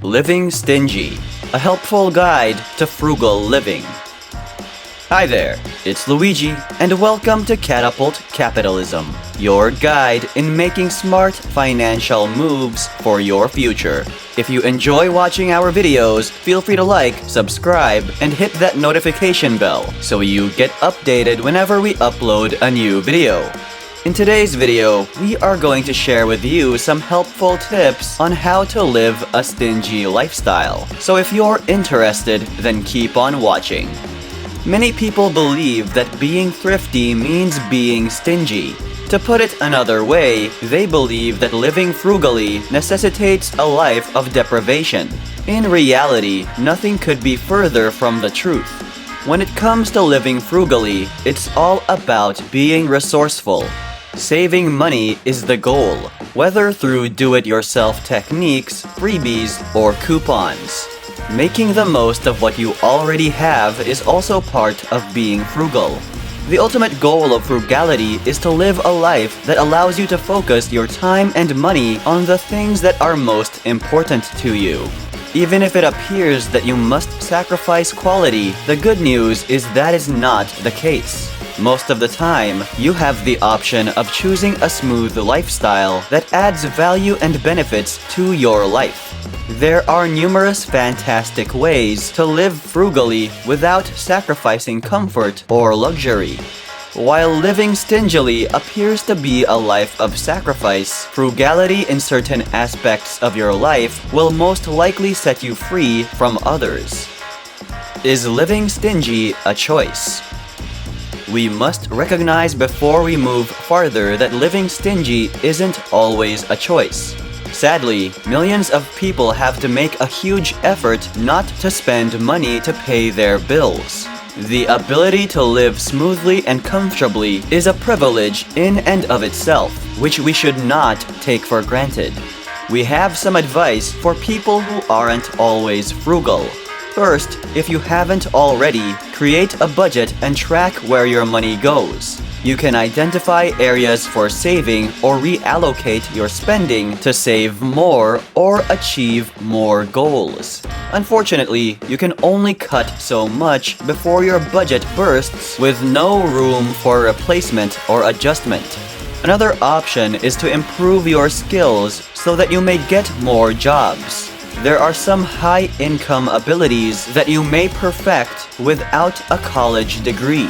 Living Stingy, a helpful guide to frugal living. Hi there, it's Luigi, and welcome to Catapult Capitalism, your guide in making smart financial moves for your future. If you enjoy watching our videos, feel free to like, subscribe, and hit that notification bell so you get updated whenever we upload a new video. In today's video, we are going to share with you some helpful tips on how to live a stingy lifestyle. So if you're interested, then keep on watching. Many people believe that being thrifty means being stingy. To put it another way, they believe that living frugally necessitates a life of deprivation. In reality, nothing could be further from the truth. When it comes to living frugally, it's all about being resourceful. Saving money is the goal, whether through do-it-yourself techniques, freebies, or coupons. Making the most of what you already have is also part of being frugal. The ultimate goal of frugality is to live a life that allows you to focus your time and money on the things that are most important to you. Even if it appears that you must sacrifice quality, the good news is that is not the case. Most of the time, you have the option of choosing a smooth lifestyle that adds value and benefits to your life. There are numerous fantastic ways to live frugally without sacrificing comfort or luxury. While living stingily appears to be a life of sacrifice, frugality in certain aspects of your life will most likely set you free from others. Is living stingy a choice? We must recognize before we move farther that living stingy isn't always a choice. Sadly, millions of people have to make a huge effort not to spend money to pay their bills. The ability to live smoothly and comfortably is a privilege in and of itself, which we should not take for granted. We have some advice for people who aren't always frugal. First, if you haven't already, create a budget and track where your money goes. You can identify areas for saving or reallocate your spending to save more or achieve more goals. Unfortunately, you can only cut so much before your budget bursts with no room for replacement or adjustment. Another option is to improve your skills so that you may get more jobs. There are some high-income abilities that you may perfect without a college degree.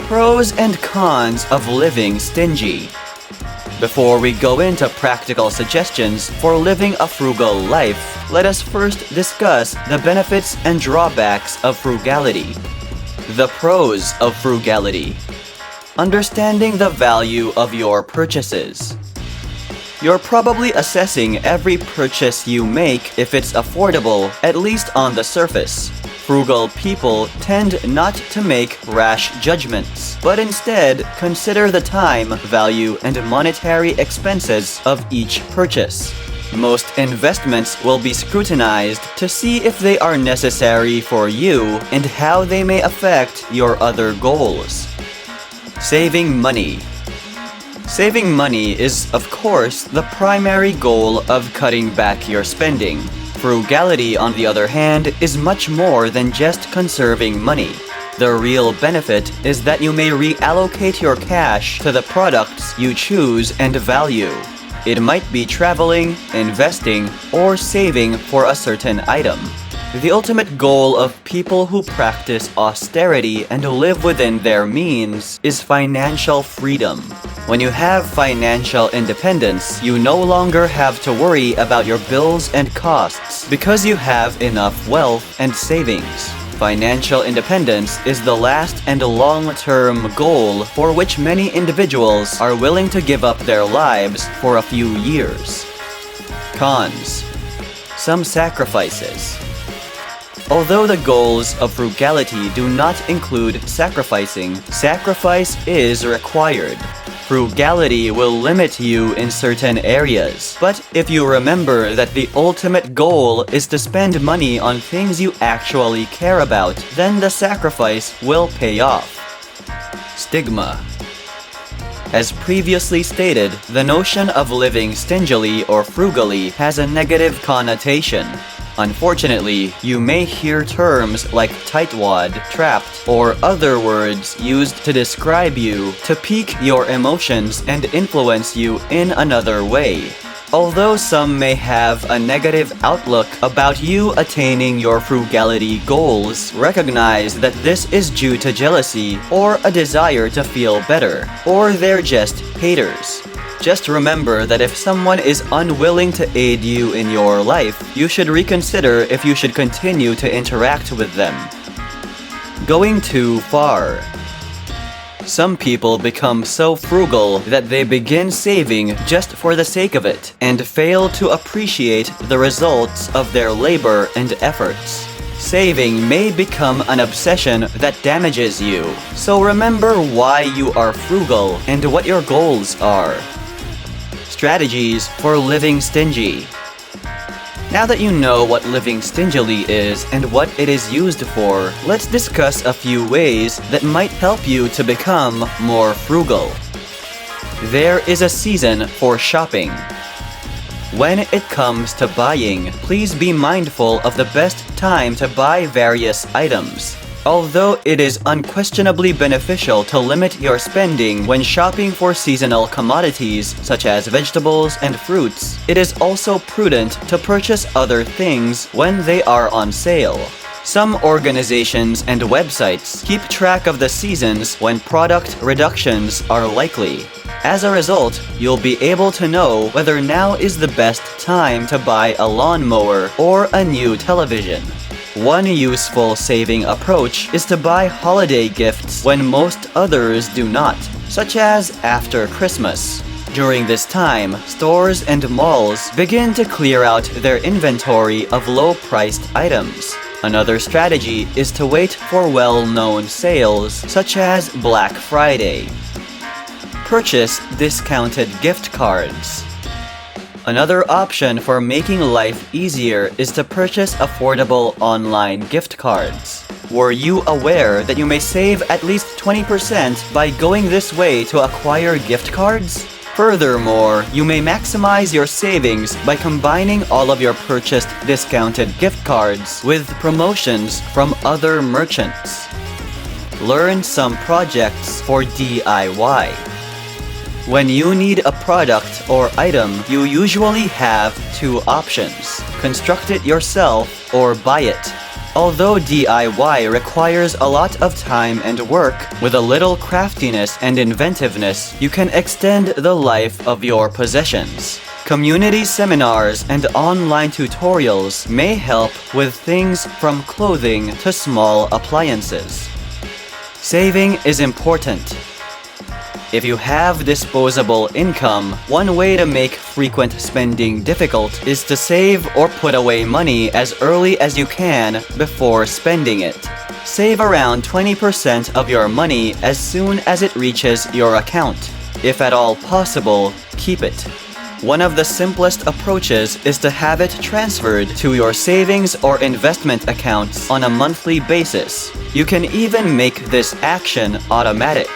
Pros and cons of living stingy. Before we go into practical suggestions for living a frugal life, let us first discuss the benefits and drawbacks of frugality. The pros of frugality. Understanding the value of your purchases. You're probably assessing every purchase you make if it's affordable, at least on the surface. Frugal people tend not to make rash judgments, but instead consider the time, value, and monetary expenses of each purchase. Most investments will be scrutinized to see if they are necessary for you and how they may affect your other goals. Saving money. Saving money is, of course, the primary goal of cutting back your spending. Frugality, on the other hand, is much more than just conserving money. The real benefit is that you may reallocate your cash to the products you choose and value. It might be traveling, investing, or saving for a certain item. The ultimate goal of people who practice austerity and live within their means is financial freedom. When you have financial independence, you no longer have to worry about your bills and costs because you have enough wealth and savings. Financial independence is the last and long-term goal for which many individuals are willing to give up their lives for a few years. Cons. Some sacrifices. Although the goals of frugality do not include sacrificing, sacrifice is required. Frugality will limit you in certain areas, but if you remember that the ultimate goal is to spend money on things you actually care about, then the sacrifice will pay off. Stigma. As previously stated, the notion of living stingily or frugally has a negative connotation. Unfortunately, you may hear terms like tightwad, trapped, or other words used to describe you to pique your emotions and influence you in another way. Although some may have a negative outlook about you attaining your frugality goals, recognize that this is due to jealousy or a desire to feel better, or they're just haters. Just remember that if someone is unwilling to aid you in your life, you should reconsider if you should continue to interact with them. Going too far. Some people become so frugal that they begin saving just for the sake of it and fail to appreciate the results of their labor and efforts. Saving may become an obsession that damages you, so remember why you are frugal and what your goals are. Strategies for living stingy. Now that you know what living stingily is and what it is used for, let's discuss a few ways that might help you to become more frugal. There is a season for shopping. When it comes to buying, please be mindful of the best time to buy various items. Although it is unquestionably beneficial to limit your spending when shopping for seasonal commodities such as vegetables and fruits, it is also prudent to purchase other things when they are on sale. Some organizations and websites keep track of the seasons when product reductions are likely. As a result, you'll be able to know whether now is the best time to buy a lawnmower or a new television. One useful saving approach is to buy holiday gifts when most others do not, such as after Christmas. During this time, stores and malls begin to clear out their inventory of low-priced items. Another strategy is to wait for well-known sales, such as Black Friday. Purchase discounted gift cards. Another option for making life easier is to purchase affordable online gift cards. Were you aware that you may save at least 20% by going this way to acquire gift cards? Furthermore, you may maximize your savings by combining all of your purchased discounted gift cards with promotions from other merchants. Learn some projects for DIY. When you need a product or item, you usually have two options: construct it yourself or buy it. Although DIY requires a lot of time and work, with a little craftiness and inventiveness, you can extend the life of your possessions. Community seminars and online tutorials may help with things from clothing to small appliances. Saving is important. If you have disposable income, one way to make frequent spending difficult is to save or put away money as early as you can before spending it. Save around 20% of your money as soon as it reaches your account. If at all possible, keep it. One of the simplest approaches is to have it transferred to your savings or investment accounts on a monthly basis. You can even make this action automatic.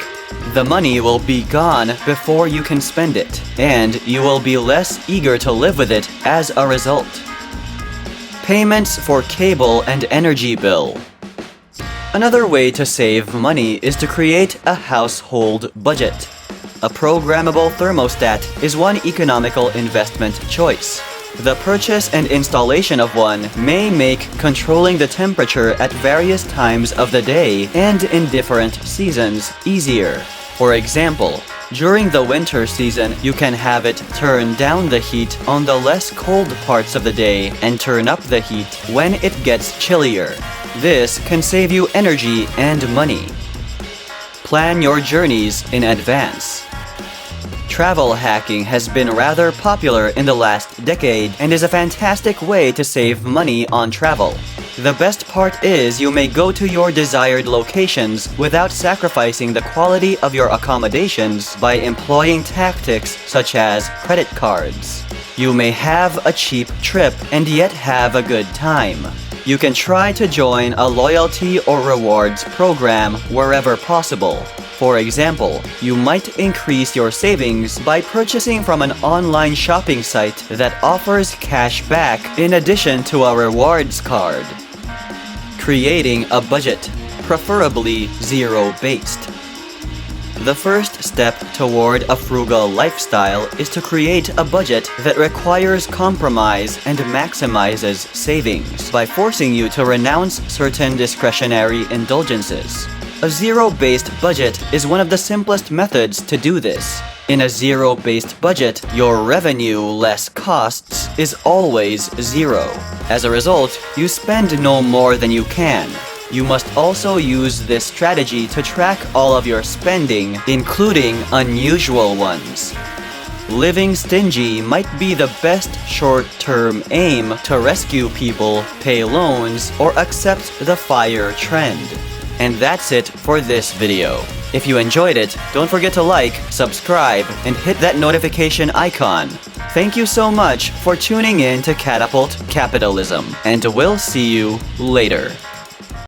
The money will be gone before you can spend it, and you will be less eager to live with it as a result. Payments for cable and energy bill. Another way to save money is to create a household budget. A programmable thermostat is one economical investment choice. The purchase and installation of one may make controlling the temperature at various times of the day and in different seasons easier. For example, during the winter season, you can have it turn down the heat on the less cold parts of the day and turn up the heat when it gets chillier. This can save you energy and money. Plan your journeys in advance. Travel hacking has been rather popular in the last decade and is a fantastic way to save money on travel. The best part is you may go to your desired locations without sacrificing the quality of your accommodations by employing tactics such as credit cards. You may have a cheap trip and yet have a good time. You can try to join a loyalty or rewards program wherever possible. For example, you might increase your savings by purchasing from an online shopping site that offers cash back in addition to a rewards card. Creating a budget, preferably zero-based. The first step toward a frugal lifestyle is to create a budget that requires compromise and maximizes savings by forcing you to renounce certain discretionary indulgences. A zero-based budget is one of the simplest methods to do this. In a zero-based budget, your revenue less costs is always zero. As a result, you spend no more than you can. You must also use this strategy to track all of your spending, including unusual ones. Living stingy might be the best short-term aim to rescue people, pay loans, or accept the FIRE trend. And that's it for this video. If you enjoyed it, don't forget to like, subscribe, and hit that notification icon. Thank you so much for tuning in to Catapult Capitalism, and we'll see you later.